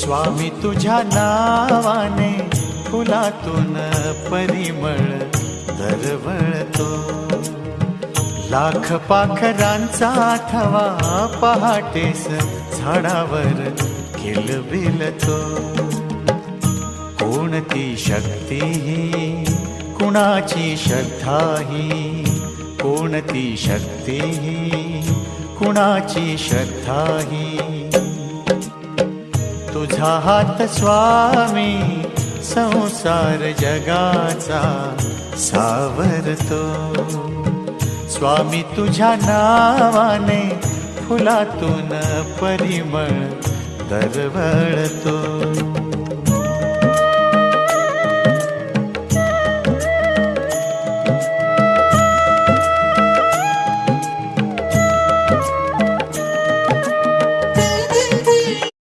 स्वामी तुझ्या नावाने फुलातून परिमळ दरवळतो. लाख पाखरांचा थवा पहाटेस झाडावर किलबिलतो. कोणती शक्ती ही कुणाची श्रद्धा ही, कोणती शक्ती ही कुणाची श्रद्धा ही. तुझा हात स्वामी संसार जगाचा सावरतो. स्वामी तुझ्या नावाने फुलातून परिमळ दरवळतो.